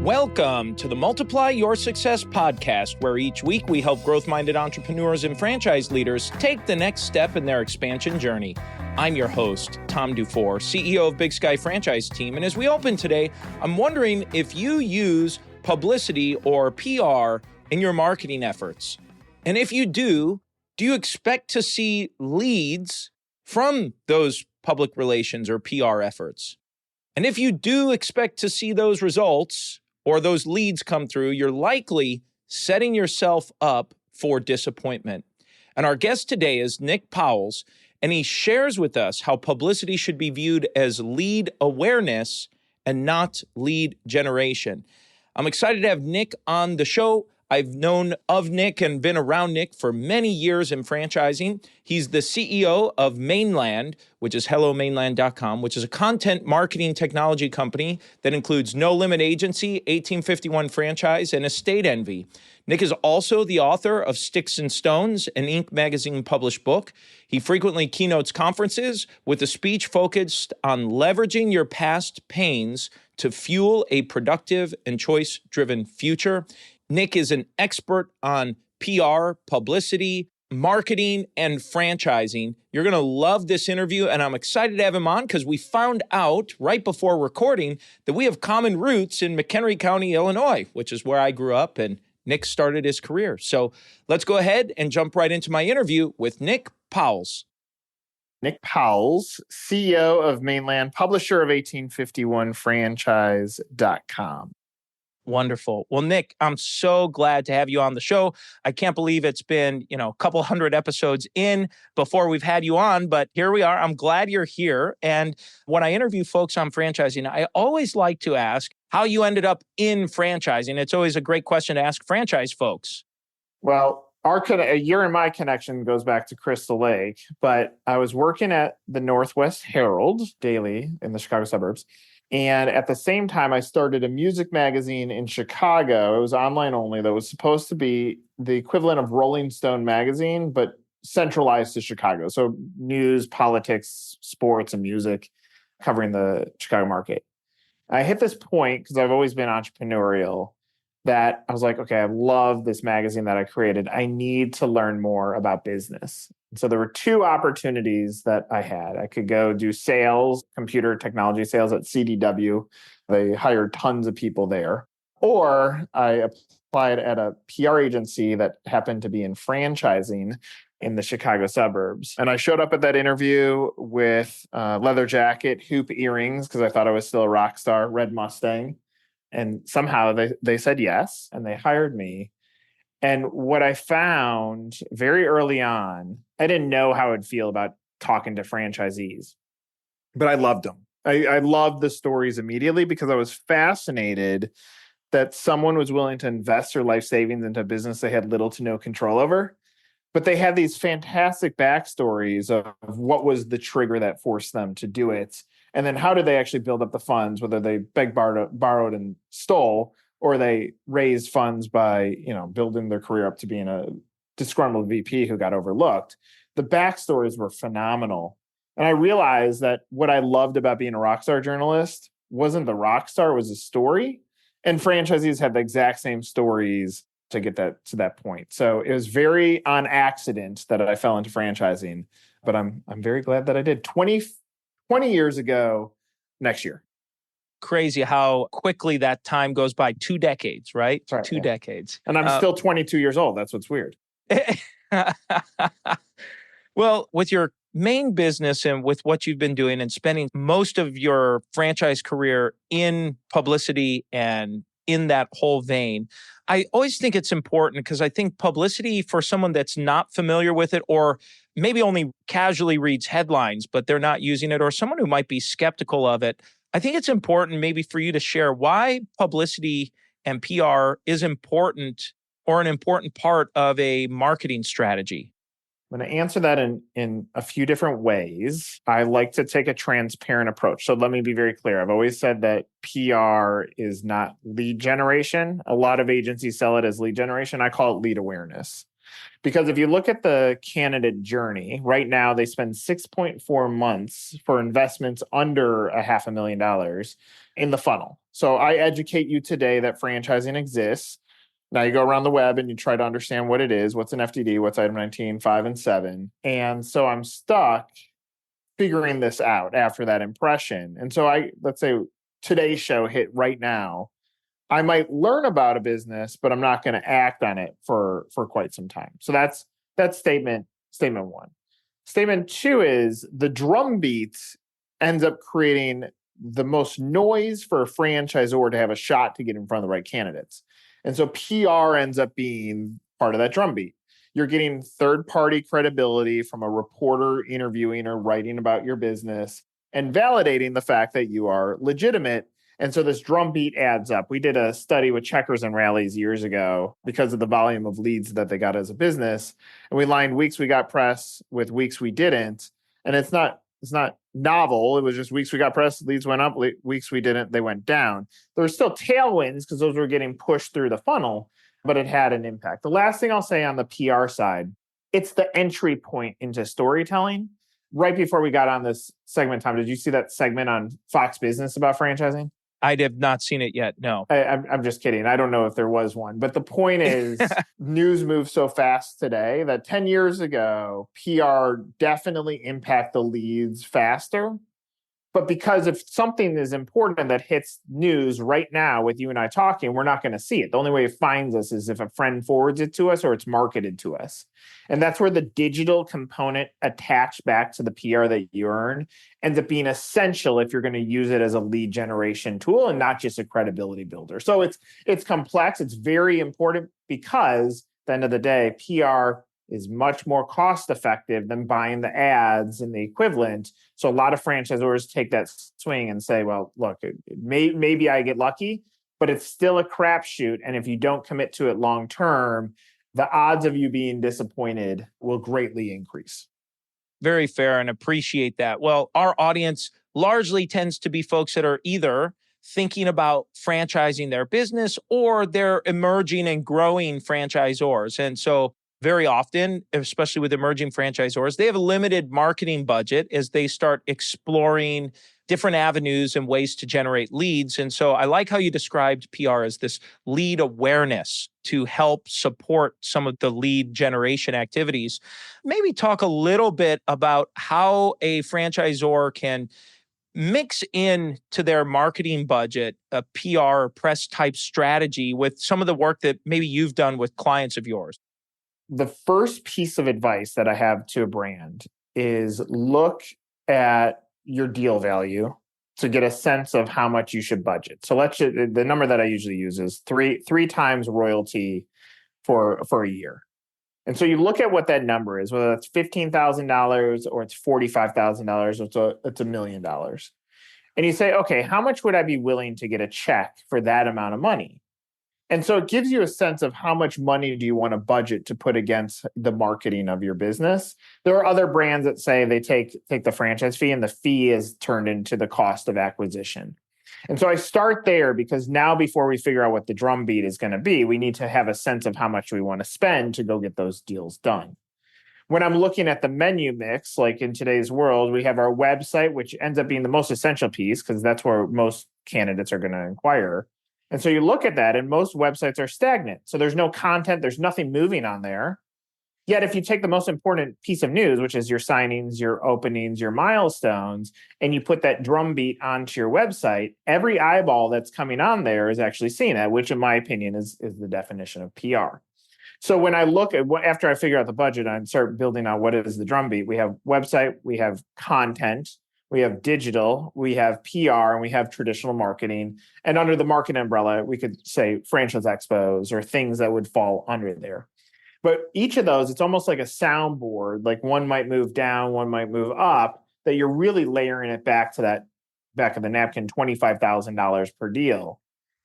Welcome to the Multiply Your Success podcast, where each week we help growth-minded entrepreneurs and franchise leaders take the next step in their expansion journey. I'm your host, Tom Dufour, CEO of Big Sky Franchise Team. And as we open today, I'm wondering if you use publicity or PR in your marketing efforts. And if you do you expect to see leads from those public relations or PR efforts? And if you do expect to see those results or those leads come through, you're likely setting yourself up for disappointment. And our guest today is Nick Powills, and he shares with us how publicity should be viewed as lead awareness and not lead generation. I'm excited to have Nick on the show. I've known of Nick and been around Nick for many years in franchising. He's the CEO of Mainland, which is HelloMainland.com, which is a content marketing technology company that includes No Limit Agency, 1851 Franchise, and Estate Envy. Nick is also the author of Sticks and Stones, an Inc. magazine published book. He frequently keynotes conferences with a speech focused on leveraging your past pains to fuel a productive and choice-driven future. Nick is an expert on PR, publicity, marketing, and franchising. You're going to love this interview, and I'm excited to have him on because we found out right before recording that we have common roots in McHenry County, Illinois, which is where I grew up, and Nick started his career. So let's go ahead and jump right into my interview with Nick Powills. Nick Powills, CEO of Mainland, publisher of 1851 Franchise.com. Wonderful. Well, Nick, I'm so glad to have you on the show. I can't believe it's been, a couple hundred episodes in before we've had you on, but here we are. I'm glad you're here. And when I interview folks on franchising, I always like to ask how you ended up in franchising. It's always a great question to ask franchise folks. Well, your and my connection goes back to Crystal Lake, but I was working at the Northwest Herald daily in the Chicago suburbs. And at the same time, I started a music magazine in Chicago. It was online only. That was supposed to be the equivalent of Rolling Stone magazine, but centralized to Chicago. So news, politics, sports, and music, covering the Chicago market. I hit this point, because I've always been entrepreneurial, that I was like, okay, I love this magazine that I created. I need to learn more about business. So there were two opportunities that I had. I could go do sales, computer technology sales at CDW. They hired tons of people there. Or I applied at a PR agency that happened to be in franchising in the Chicago suburbs. And I showed up at that interview with a leather jacket, hoop earrings, because I thought I was still a rock star, red Mustang. And somehow they said yes, and they hired me. And what I found very early on, I didn't know how I'd feel about talking to franchisees, but I loved them. I loved the stories immediately because I was fascinated that someone was willing to invest their life savings into a business they had little to no control over. But they had these fantastic backstories of what was the trigger that forced them to do it. And then how did they actually build up the funds, whether they begged, borrowed, and stole, or they raised funds by, building their career up to being a disgruntled VP who got overlooked. The backstories were phenomenal. And I realized that what I loved about being a rock star journalist wasn't the rock star, it was the story. And franchisees have the exact same stories to get that to that point. So it was very on accident that I fell into franchising, but I'm very glad that I did. 20 years ago next year. Crazy how quickly that time goes by. 2 decades, right? Right, 2 decades. And I'm still 22 years old. That's what's weird. Well, with your main business and with what you've been doing and spending most of your franchise career in publicity and in that whole vein, I always think it's important because I think publicity for someone that's not familiar with it or maybe only casually reads headlines, but they're not using it, or someone who might be skeptical of it, I think it's important maybe for you to share why publicity and PR is important or an important part of a marketing strategy. I'm going to answer that in a few different ways. I like to take a transparent approach. So let me be very clear. I've always said that PR is not lead generation. A lot of agencies sell it as lead generation. I call it lead awareness. Because if you look at the candidate journey, right now they spend 6.4 months for investments under $500,000 in the funnel. So I educate you today that franchising exists. Now you go around the web and you try to understand what it is, what's an FDD, what's item 19, 5, and 7. And so I'm stuck figuring this out after that impression. And so let's say today's show hit right now. I might learn about a business, but I'm not going to act on it for quite some time. So that's statement one. Statement two is the drumbeat ends up creating the most noise for a franchisor to have a shot to get in front of the right candidates. And so PR ends up being part of that drumbeat. You're getting third-party credibility from a reporter interviewing or writing about your business and validating the fact that you are legitimate. And so this drumbeat adds up. We did a study with Checkers and Rallies years ago because of the volume of leads that they got as a business. And we lined weeks we got press with weeks we didn't. And it's not novel. It was just weeks we got press, leads went up, weeks we didn't, they went down. There were still tailwinds because those were getting pushed through the funnel, but it had an impact. The last thing I'll say on the PR side, it's the entry point into storytelling. Right before we got on this segment, Tom, did you see that segment on Fox Business about franchising? I have not seen it yet. No. I'm just kidding. I don't know if there was one. But the point is, news moves so fast today that 10 years ago, PR definitely impact the leads faster. But because if something is important that hits news right now with you and I talking, we're not going to see it. The only way it finds us is if a friend forwards it to us or it's marketed to us. And that's where the digital component attached back to the PR that you earn ends up being essential if you're going to use it as a lead generation tool and not just a credibility builder. So it's complex. It's very important because at the end of the day, PR is much more cost effective than buying the ads and the equivalent. So a lot of franchisors take that swing and say, well, look, maybe I get lucky, but it's still a crapshoot. And if you don't commit to it long term, the odds of you being disappointed will greatly increase. Very fair and appreciate that. Well, our audience largely tends to be folks that are either thinking about franchising their business or they're emerging and growing franchisors. And so very often, especially with emerging franchisors, they have a limited marketing budget as they start exploring different avenues and ways to generate leads. And so I like how you described PR as this lead awareness to help support some of the lead generation activities. Maybe talk a little bit about how a franchisor can mix in to their marketing budget a PR press type strategy with some of the work that maybe you've done with clients of yours. The first piece of advice that I have to a brand is look at your deal value to get a sense of how much you should budget. So the number that I usually use is three times royalty for a year. And so you look at what that number is, whether that's $15,000 or it's $45,000, or it's $1 million. And you say, okay, how much would I be willing to get a check for that amount of money? And so it gives you a sense of how much money do you want to budget to put against the marketing of your business. There are other brands that say they take the franchise fee and the fee is turned into the cost of acquisition. And so I start there because now before we figure out what the drumbeat is going to be, we need to have a sense of how much we want to spend to go get those deals done. When I'm looking at the menu mix, like in today's world, we have our website, which ends up being the most essential piece because that's where most candidates are going to inquire. And so you look at that and most websites are stagnant. So there's no content, there's nothing moving on there. Yet if you take the most important piece of news, which is your signings, your openings, your milestones, and you put that drumbeat onto your website, every eyeball that's coming on there is actually seeing that, which in my opinion is the definition of PR. So when I look at after I figure out the budget and start building out what is the drumbeat, we have website, we have content, we have digital, we have PR, and we have traditional marketing. And under the market umbrella, we could say franchise expos or things that would fall under there. But each of those, it's almost like a soundboard, like one might move down, one might move up, that you're really layering it back to that back of the napkin, $25,000 per deal.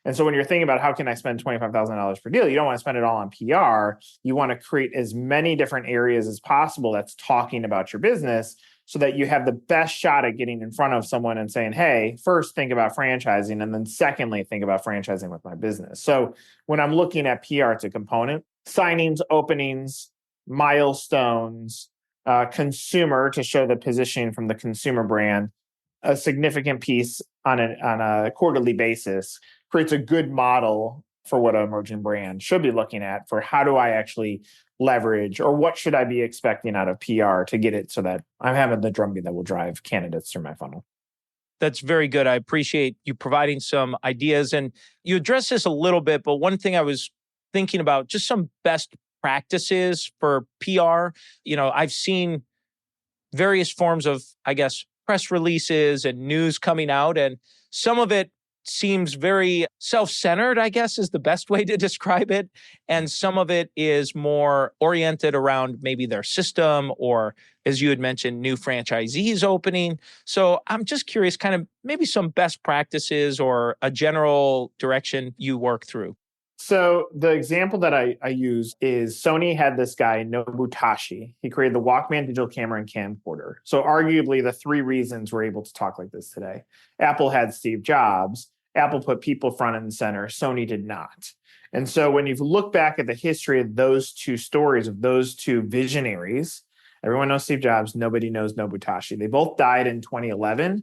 And so when you're thinking about how can I spend $25,000 per deal, you don't want to spend it all on PR. You want to create as many different areas as possible that's talking about your business so that you have the best shot at getting in front of someone and saying, hey, first think about franchising. And then secondly, think about franchising with my business. So when I'm looking at PR, it's a component. Signings, openings, milestones, consumer to show the positioning from the consumer brand, a significant piece on a quarterly basis creates a good model for what an emerging brand should be looking at for how do I actually leverage, or what should I be expecting out of PR to get it so that I'm having the drumbeat that will drive candidates through my funnel. That's very good. I appreciate you providing some ideas. And you addressed this a little bit, but one thing I was thinking about, just some best practices for PR. I've seen various forms of, I guess, press releases and news coming out, and some of it seems very self-centered, I guess is the best way to describe it. And some of it is more oriented around maybe their system, or, as you had mentioned, new franchisees opening. So I'm just curious, kind of maybe some best practices or a general direction you work through. So the example that I use is Sony had this guy, Nobutashi. He created the Walkman digital camera and camcorder. So arguably the three reasons we're able to talk like this today. Apple had Steve Jobs. Apple put people front and center. Sony did not. And so when you look back at the history of those two stories, of those two visionaries, everyone knows Steve Jobs. Nobody knows Nobutashi. They both died in 2011.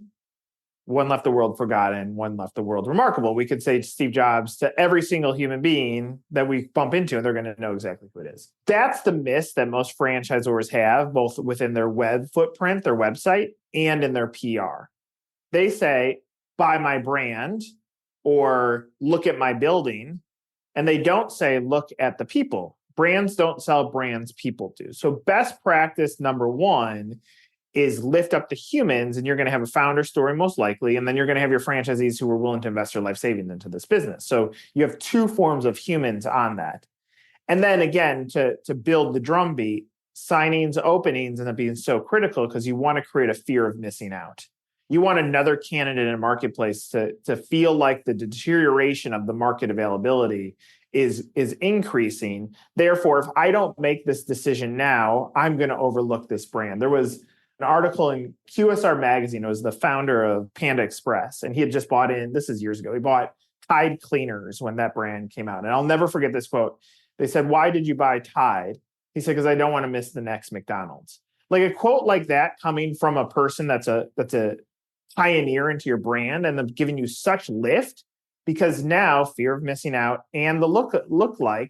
One left the world forgotten, one left the world remarkable. We could say Steve Jobs to every single human being that we bump into, and they're going to know exactly who it is. That's the miss that most franchisors have, both within their web footprint, their website, and in their PR. They say, buy my brand or look at my building, and they don't say, look at the people. Brands don't sell brands, people do. So best practice number one is lift up the humans, and you're going to have a founder story most likely, and then you're going to have your franchisees who are willing to invest their life savings into this business. So you have two forms of humans on that. And then again, to build the drumbeat, signings, openings end up being so critical because you want to create a fear of missing out. You want another candidate in a marketplace to feel like the deterioration of the market availability is increasing. Therefore, if I don't make this decision now, I'm going to overlook this brand. There was an article in QSR magazine. It was the founder of Panda Express, and he had just bought in, this is years ago, he bought Tide cleaners when that brand came out. And I'll never forget this quote. They said, "Why did you buy Tide?" He said, "Because I don't want to miss the next McDonald's." Like a quote like that coming from a person that's a pioneer into your brand and them giving you such lift, because now fear of missing out and the lookalike,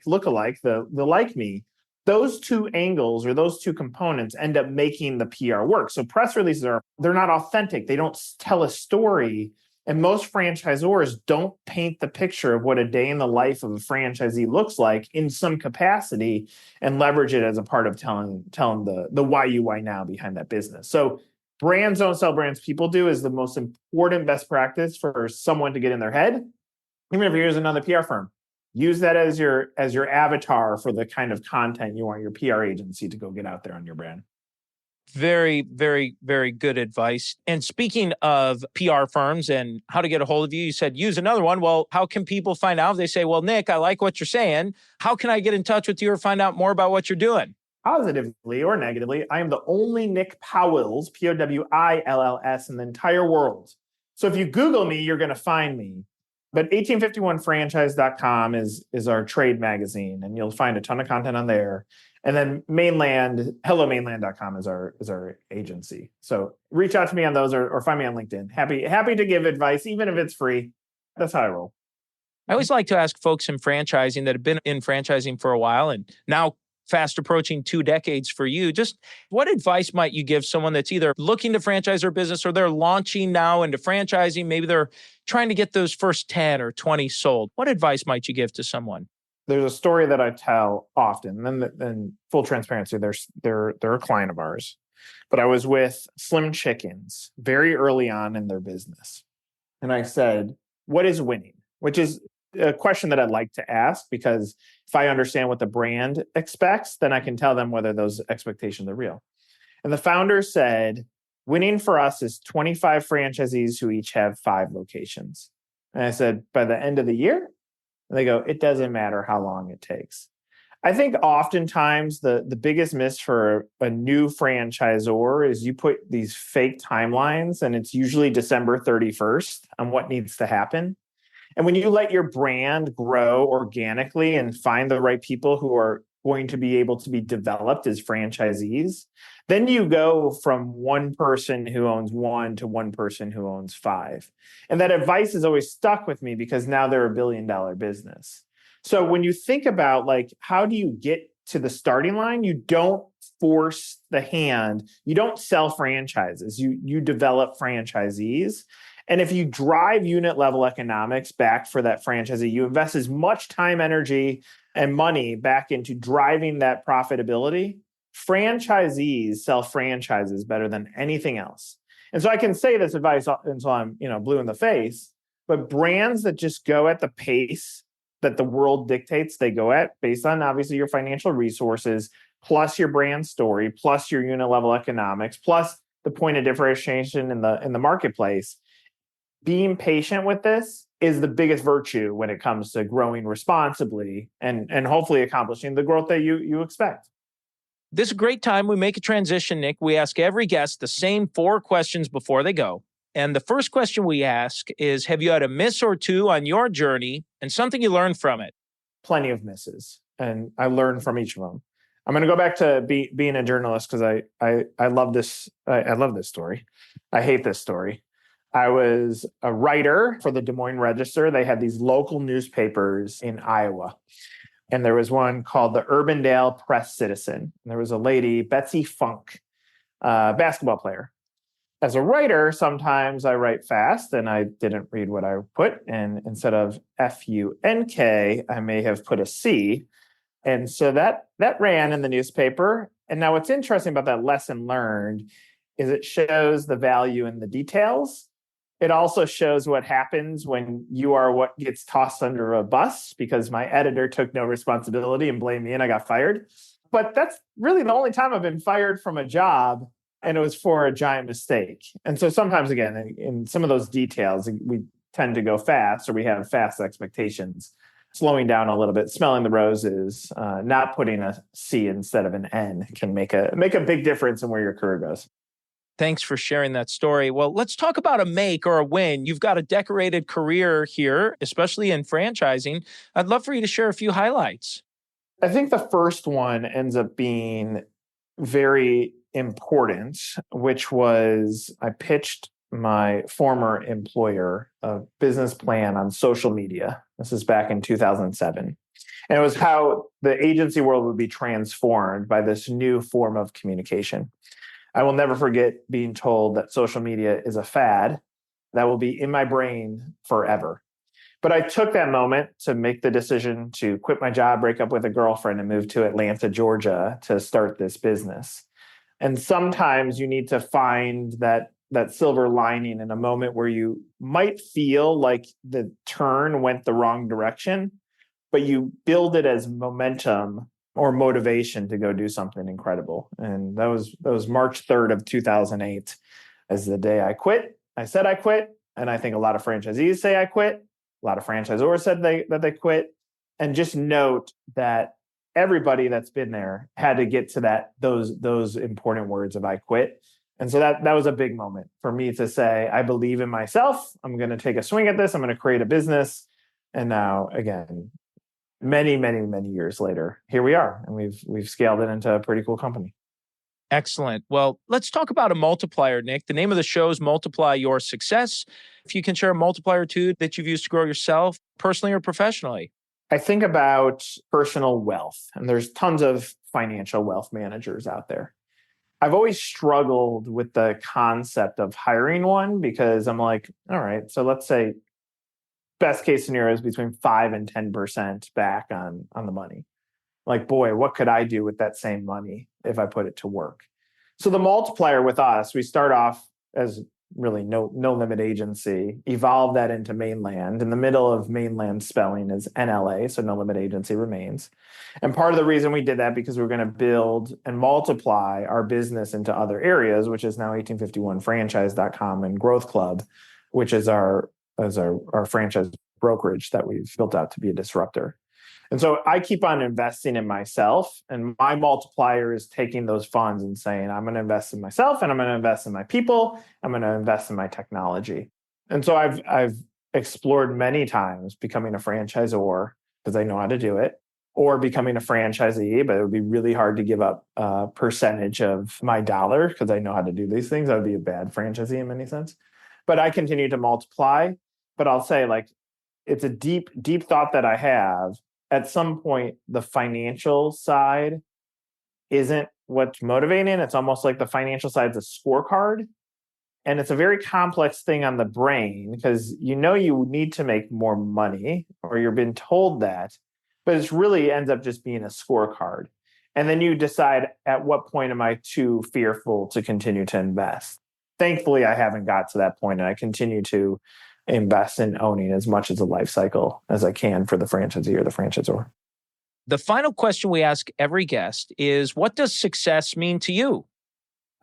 the like me, those two angles or those two components end up making the PR work. So press releases they're not authentic. They don't tell a story. And most franchisors don't paint the picture of what a day in the life of a franchisee looks like in some capacity and leverage it as a part of telling the why you, why now behind that business. So brands don't sell brands, people do is the most important best practice for someone to get in their head. Even if you're using another PR firm, use that as your avatar for the kind of content you want your PR agency to go get out there on your brand. Very, very, very good advice. And speaking of PR firms and how to get a hold of you, you said use another one. Well, how can people find out? They say, well, Nick, I like what you're saying. How can I get in touch with you or find out more about what you're doing? Positively or negatively, I am the only Nick Powills, Powills, in the entire world. So if you Google me, you're going to find me. But 1851franchise.com is our trade magazine, and you'll find a ton of content on there. And then Mainland, hellomainland.com is our agency. So reach out to me on those or find me on LinkedIn. Happy to give advice, even if it's free. That's how I roll. I always like to ask folks in franchising that have been in franchising for a while and now fast approaching 2 decades for you, just what advice might you give someone that's either looking to franchise their business or they're launching now into franchising? Maybe they're trying to get those first 10 or 20 sold. What advice might you give to someone? There's a story that I tell often, and full transparency, they're a client of ours. But I was with Slim Chickens very early on in their business. And I said, what is winning? Which is a question that I'd like to ask, because if I understand what the brand expects, then I can tell them whether those expectations are real. And the founder said, winning for us is 25 franchisees who each have 5 locations. And I said, by the end of the year? And they go, it doesn't matter how long it takes. I think oftentimes the biggest miss for a new franchisor is you put these fake timelines, and it's usually December 31st on what needs to happen. And when you let your brand grow organically and find the right people who are going to be able to be developed as franchisees, then you go from one person who owns one to one person who owns five. And that advice has always stuck with me because now they're $1 billion business. So when you think about like, how do you get to the starting line? You don't force the hand. You don't sell franchises. You develop franchisees. And if you drive unit level economics back for that franchisee, you invest as much time, energy, and money back into driving that profitability. Franchisees sell franchises better than anything else. And so I can say this advice until I'm, blue in the face, but brands that just go at the pace that the world dictates they go at, based on obviously your financial resources, plus your brand story, plus your unit level economics, plus the point of differentiation in the marketplace. Being patient with this is the biggest virtue when it comes to growing responsibly and hopefully accomplishing the growth that you expect. This is a great time. We make a transition, Nick. We ask every guest the same 4 questions before they go. And the first question we ask is, have you had a miss or two on your journey and something you learned from it? Plenty of misses. And I learned from each of them. I'm going to go back to being a journalist because I love this. I love this story. I hate this story. I was a writer for the Des Moines Register. They had these local newspapers in Iowa. And there was one called the Urbandale Press Citizen. And there was a lady, Betsy Funk, basketball player. As a writer, sometimes I write fast and I didn't read what I put. And instead of F-U-N-K, I may have put a C. And so that ran in the newspaper. And now what's interesting about that lesson learned is it shows the value in the details. It also shows what happens when you are what gets tossed under a bus, because my editor took no responsibility and blamed me and I got fired. But that's really the only time I've been fired from a job, and it was for a giant mistake. And so sometimes, again, in some of those details, we tend to go fast, or we have fast expectations. Slowing down a little bit, smelling the roses, not putting a C instead of an N can make a big difference in where your career goes. Thanks for sharing that story. Well, let's talk about a make or a win. You've got a decorated career here, especially in franchising. I'd love for you to share a few highlights. I think the first one ends up being very important, which was I pitched my former employer a business plan on social media. This is back in 2007. And it was how the agency world would be transformed by this new form of communication. I will never forget being told that social media is a fad that will be in my brain forever. But I took that moment to make the decision to quit my job, break up with a girlfriend, and move to Atlanta, Georgia to start this business. And sometimes you need to find that silver lining in a moment where you might feel like the turn went the wrong direction, but you build it as momentum or motivation to go do something incredible. And that was March 3rd of 2008 as the day I quit. I said I quit, and I think a lot of franchisees say I quit. A lot of franchisors said that they quit. And just note that everybody that's been there had to get to those important words of I quit. And so that was a big moment for me to say, I believe in myself. I'm going to take a swing at this. I'm going to create a business. And now, again, many, many, many years later, here we are, and we've scaled it into a pretty cool company. Excellent. Well, let's talk about a multiplier, Nick. The name of the show is Multiply Your Success. If you can share a multiplier or two that you've used to grow yourself, personally or professionally. I think about personal wealth, and there's tons of financial wealth managers out there. I've always struggled with the concept of hiring one because I'm like, all right, so let's say best case scenario is between 5 and 10% back on the money. Like, boy, what could I do with that same money if I put it to work? So the multiplier with us, we start off as really no limit agency, evolve that into Mainland. In the middle of Mainland spelling is NLA, so no limit agency remains. And part of the reason we did that because we were going to build and multiply our business into other areas, which is now 1851franchise.com and Growth Club, which is our franchise brokerage that we've built out to be a disruptor. And so I keep on investing in myself, and my multiplier is taking those funds and saying, I'm going to invest in myself, and I'm going to invest in my people, I'm going to invest in my technology. And so I've explored many times becoming a franchisor because I know how to do it. or becoming a franchisee, but it would be really hard to give up a percentage of my dollar because I know how to do these things. I would be a bad franchisee in many sense. But I continue to multiply. But I'll say, like, it's a deep, deep thought that I have. At some point, the financial side isn't what's motivating. It's almost like the financial side is a scorecard. And it's a very complex thing on the brain because you need to make more money, or you're been told that, but it really ends up just being a scorecard. And then you decide, at what point am I too fearful to continue to invest? Thankfully, I haven't got to that point, and I continue to invest in owning as much of the life cycle as I can for the franchisee or the franchisor. The final question we ask every guest is, what does success mean to you?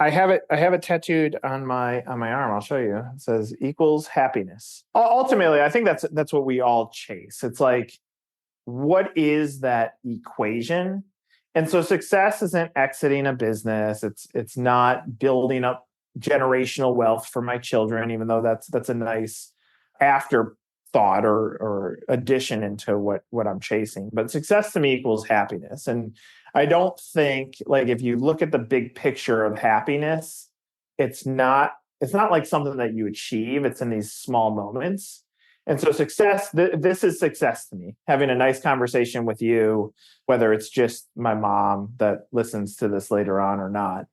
I have it tattooed on my arm. I'll show you. It says equals happiness. Ultimately, I think that's what we all chase. It's like, what is that equation? And so success isn't exiting a business. It's not building up generational wealth for my children, even though that's a nice afterthought or addition into what I'm chasing. But success to me equals happiness. And I don't think, like, if you look at the big picture of happiness, it's not like something that you achieve. It's in these small moments. And so success, this is success to me. Having a nice conversation with you, whether it's just my mom that listens to this later on or not,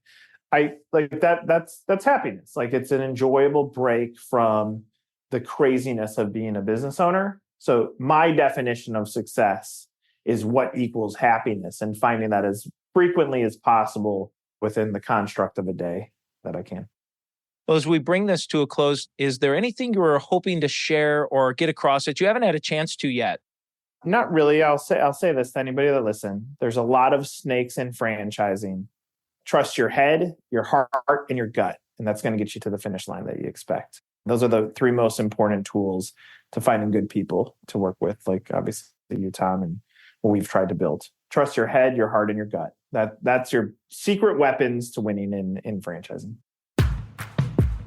I like that. That's happiness. Like, it's an enjoyable break from the craziness of being a business owner. So my definition of success is what equals happiness, and finding that as frequently as possible within the construct of a day that I can. Well, as we bring this to a close, is there anything you were hoping to share or get across that you haven't had a chance to yet? Not really. I'll say this to anybody that listens. There's a lot of snakes in franchising. Trust your head, your heart, and your gut, and that's going to get you to the finish line that you expect. Those are the three most important tools to finding good people to work with, like obviously you, Tom, and what we've tried to build. Trust your head, your heart, and your gut. That's your secret weapons to winning in franchising.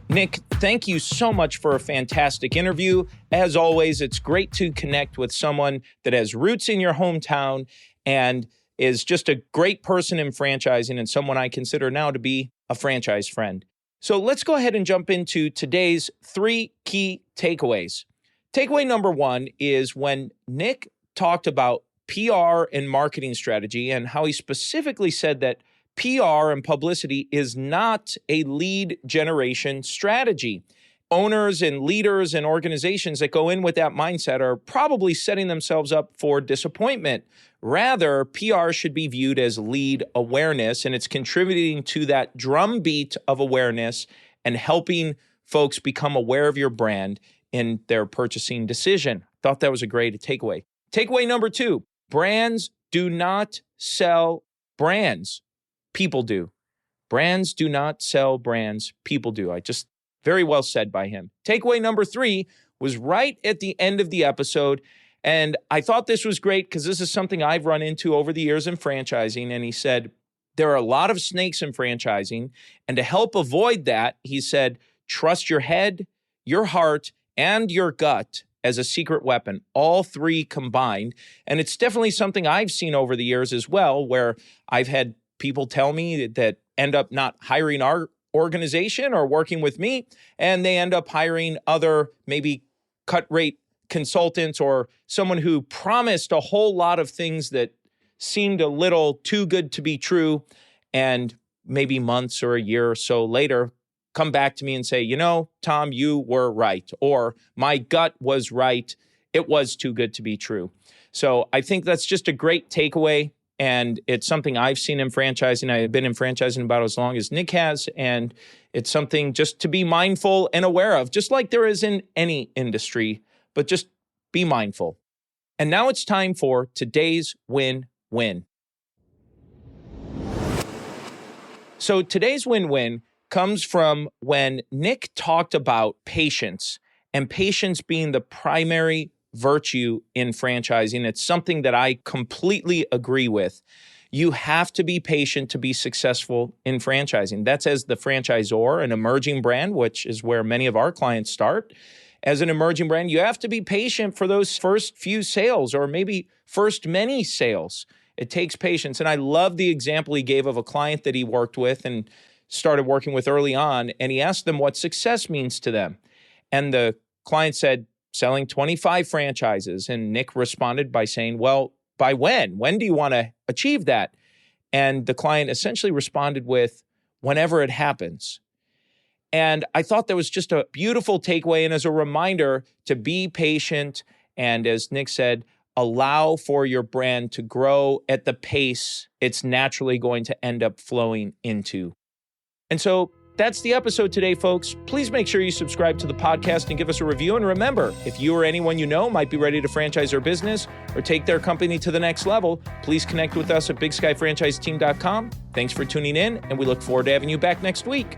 Nick, thank you so much for a fantastic interview. As always, it's great to connect with someone that has roots in your hometown and is just a great person in franchising, and someone I consider now to be a franchise friend. So let's go ahead and jump into today's 3 key takeaways. Takeaway number 1 is when Nick talked about PR and marketing strategy, and how he specifically said that PR and publicity is not a lead generation strategy. Owners and leaders and organizations that go in with that mindset are probably setting themselves up for disappointment. Rather, PR should be viewed as lead awareness, and it's contributing to that drumbeat of awareness and helping folks become aware of your brand in their purchasing decision. Thought that was a great takeaway. Takeaway number 2, brands do not sell brands. People do. Brands do not sell brands. People do. Very well said by him. Takeaway number 3 was right at the end of the episode. And I thought this was great because this is something I've run into over the years in franchising. And he said, there are a lot of snakes in franchising. And to help avoid that, he said, trust your head, your heart, and your gut as a secret weapon, all 3 combined. And it's definitely something I've seen over the years as well, where I've had people tell me that end up not hiring our organization or working with me, and they end up hiring other maybe cut rate consultants or someone who promised a whole lot of things that seemed a little too good to be true, and maybe months or a year or so later come back to me and say, Tom, you were right, or my gut was right. It was too good to be true. So I think that's just a great takeaway. And it's something I've seen in franchising. I've been in franchising about as long as Nick has. And it's something just to be mindful and aware of, just like there is in any industry, but just be mindful. And now it's time for today's win-win. So today's win-win comes from when Nick talked about patience, and patience being the primary virtue in franchising. It's something that I completely agree with. You have to be patient to be successful in franchising. That's as the franchisor, an emerging brand, which is where many of our clients start. as an emerging brand, you have to be patient for those first few sales or maybe first many sales. It takes patience. And I love the example he gave of a client that he worked with and started working with early on. And he asked them what success means to them. And the client said, selling 25 franchises. And Nick responded by saying, well, by when? When do you want to achieve that? And the client essentially responded with, whenever it happens. And I thought that was just a beautiful takeaway and as a reminder to be patient. And as Nick said, allow for your brand to grow at the pace it's naturally going to end up flowing into. And so that's the episode today, folks. Please make sure you subscribe to the podcast and give us a review. And remember, if you or anyone you know might be ready to franchise their business or take their company to the next level, please connect with us at bigskyfranchiseteam.com. Thanks for tuning in, and we look forward to having you back next week.